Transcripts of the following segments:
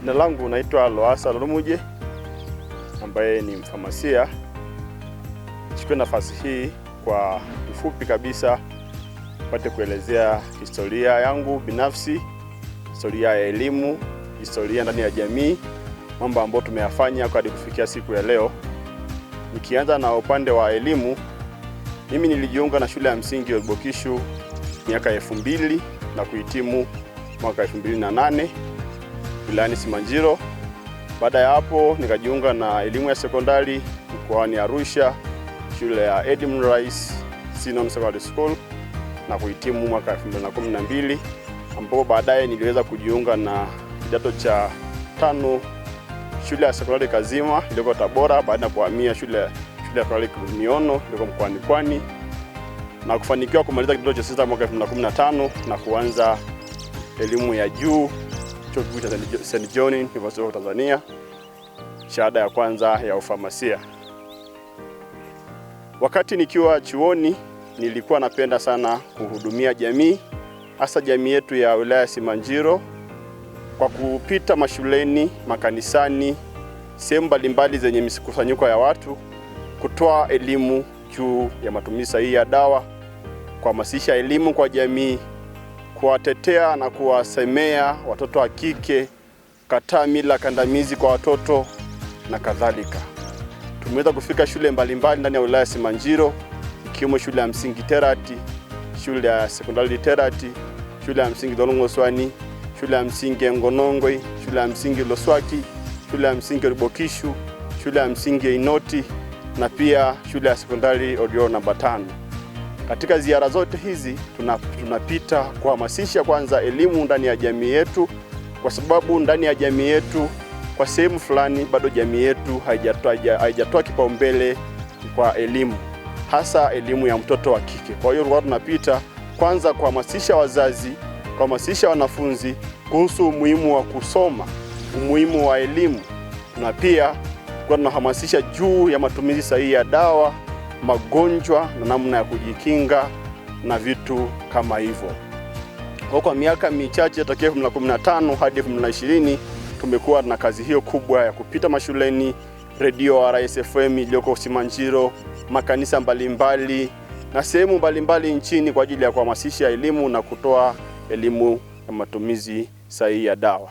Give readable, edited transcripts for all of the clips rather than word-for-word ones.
Jina langu naitwa Loasa Lolumuje ambaye ni mfamasia. Nichukue nafasi hii kwa ufupi kabisa nipate kuelezea historia yangu binafsi, historia ya elimu, historia ndani ya jamii, mambo ambayo tumeyafanya hadi kufikia siku ya leo. Nikianza na upande wa elimu, mimi nilijiunga na shule ya msingi Olbokishu miaka 2000 na kuhitimu mwaka 2008 wilayani Simanjiro. Baada ya hapo nikajiunga na elimu ya sekondari mkoani Arusha, shule ya Edmund Rice Senior Secondary School na kuhitimu mwaka 2012, ambapo baadaye niliweza kujiunga na kidato cha 5 shule ya sekondari Kazima iliyoko Tabora, baada ya kuhamia shule ya sekondari Miono iliyoko mkoani Pwani na kufanikiwa kumaliza kidato cha 6 mwaka 2015 na kuanza elimu ya juu chuo kikuu cha St. John University of Tanzania, shahada ya kwanza ya ufamasia. Wakati nikiwa chuoni nilikuwa napenda sana kuhudumia jamii, hasa jamii yetu ya wilaya Simanjiro, kwa kupita mashuleni, makanisani, sehemu mbalimbali zenye mikusanyiko ya watu, kutoa elimu juu ya matumizi sahihi ya dawa, kuhamasisha elimu kwa jamii, kuwatetea na kuwasemea watoto wa kike, kataa mila kandamizi kwa watoto na kadhalika. Tumeweza kufika shule mbalimbali ndani ya wilaya Simanjiro, ikiwemo shule ya msingi Terati, shule ya sekondari Terati, shule ya msingi Dolongoswani, shule ya msingi Ngonongwe, shule ya msingi Loswaki, shule ya msingi Olbokishu, shule ya msingi Inoti na pia shule ya sekondari Odio namba 5. Katika ziara zote hizi tunapita kuhamasisha kwanza elimu ndani ya jamii yetu, kwa sababu ndani ya jamii yetu kwa sehemu fulani bado jamii yetu haijatoa kipaumbele kwa elimu, hasa elimu ya mtoto wa kike. Kwa hiyo tunapita kwanza kuhamasisha wazazi, kuhamasisha wanafunzi kuhusu umuhimu wa kusoma, umuhimu wa elimu, na pia tunahamasisha juu ya matumizi sahihi ya dawa, magonjwa na namna ya kujikinga na vitu kama hivyo. Kwa miaka michache tokea 2015 hadi 2020 tumekuwa na kazi hiyo kubwa ya kupita mashuleni, redio RSFM iliyoko Simanjiro, makanisa mbalimbali na sehemu mbalimbali nchini kwa ajili ya kuhamasisha elimu na kutoa elimu ya matumizi sahihi ya dawa.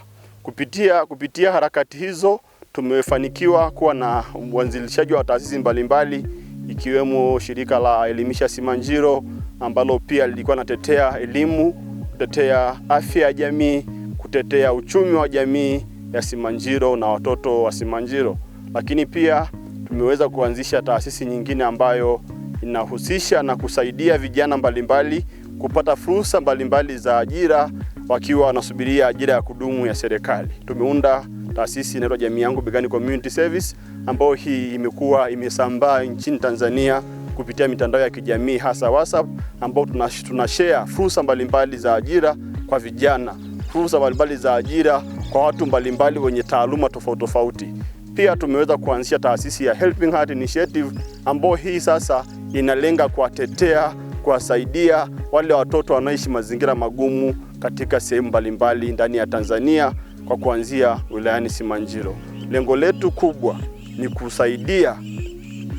Kupitia harakati hizo tumefanikiwa kuwa na uanzilishaji wa taasisi mbalimbali, ikiwemo shirika la Elimisha Simanjiro ambalo pia lilikuwa natetea elimu, kutetea afya ya jamii, kutetea uchumi wa jamii ya Simanjiro na watoto wa Simanjiro. Lakini pia tumeweza kuanzisha taasisi nyingine ambayo inahusisha na kusaidia vijana mbalimbali kupata fursa mbalimbali za ajira wakiwa wanasubiria ajira ya kudumu ya serikali. Tumeunda taasisi inaitwa Jamii Yangu Begani Community Service, ambayo hii imekuwa imesambaa nchini Tanzania kupitia mitandao ya kijamii hasa WhatsApp, ambao tunashare fursa mbalimbali za ajira kwa vijana, fursa mbalimbali za ajira kwa watu mbalimbali wenye taaluma tofauti. Pia tumeweza kuanzisha taasisi ya Helping Heart Initiative, ambayo hii sasa inalenga kuwatetea, kuwasaidia wale watoto wanaishi mazingira magumu katika sehemu mbalimbali ndani ya Tanzania kwa kuanzia wilayani Simanjiro. Lengo letu kubwa ni kusaidia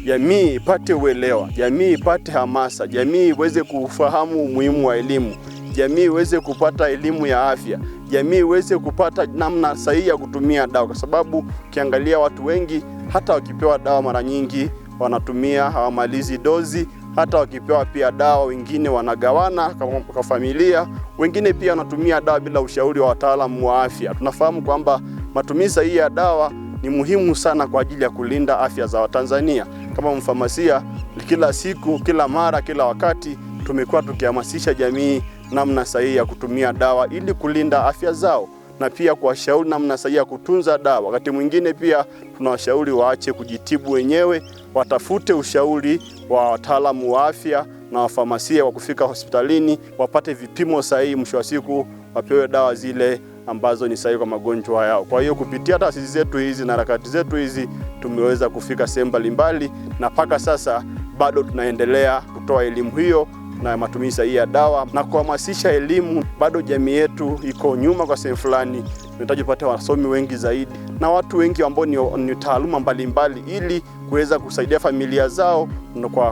jamii ipate uelewa, jamii ipate hamasa, jamii iweze kufahamu umuhimu wa elimu, jamii iweze kupata elimu ya afya, jamii iweze kupata namna sahihi ya kutumia dawa, kwa sababu ukiangalia watu wengi hata wakipewa dawa mara nyingi wanatumia hawamalizi dozi, hata wakipewa pia dawa wengine wanagawana kwa familia, wengine pia wanatumia dawa bila ushauri wa wataalamu wa afya. Tunafahamu kwamba matumizi sahihi ya dawa ni muhimu sana kwa ajili ya kulinda afya za Watanzania. Kama mfamasia, kila siku, kila mara, kila wakati tumekuwa tukihamasisha jamii namna sahihi ya kutumia dawa ili kulinda afya zao, na pia kuwashauri namna sahihi ya kutunza dawa. Wakati mwingine pia tunawashauri waache kujitibu wenyewe, watafute ushauri wa wataalamu wa afya na wafamasia wa kufika hospitalini, wapate vipimo sahihi, mwisho wa siku wapewe dawa zile ambazo ni sahihi kwa magonjwa yao. Kwa hiyo kupitia taasisi zetu hizi na harakati zetu hizi tumeweza kufika sehemu mbalimbali, na mpaka sasa bado tunaendelea kutoa elimu hiyo na matumizi sahihi ya dawa na kuhamasisha elimu. Bado jamii yetu iko nyuma kwa sehemu fulani, tunahitaji kupata wasomi wengi zaidi na watu wengi ambao ni taaluma mbalimbali ili kuweza kusaidia familia zao.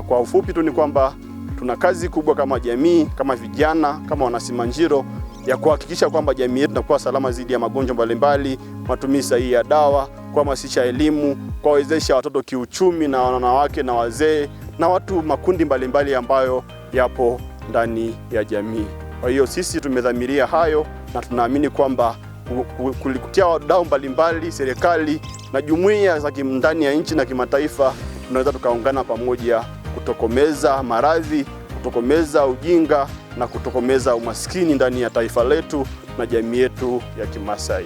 Kwa ufupi tu ni kwamba tuna kazi kubwa kama jamii, kama vijana, kama Wanasimanjiro ya kuhakikisha kwamba jamii yetu inakuwa salama dhidi ya magonjwa mbalimbali, matumizi sahihi ya dawa, kuhamasisha elimu, kuwawezesha watoto kiuchumi na wanawake na wazee na watu makundi mbalimbali ambayo yapo ndani ya jamii. Kwa hiyo sisi tumedhamiria hayo na tunaamini kwamba kupitia wadau mbalimbali, serikali na jumuiya za ndani ya nchi na kimataifa, tunaweza tukaungana pamoja kutokomeza maradhi, kutokomeza ujinga na kutokomeza umaskini ndani ya taifa letu na jamii yetu ya Kimasai.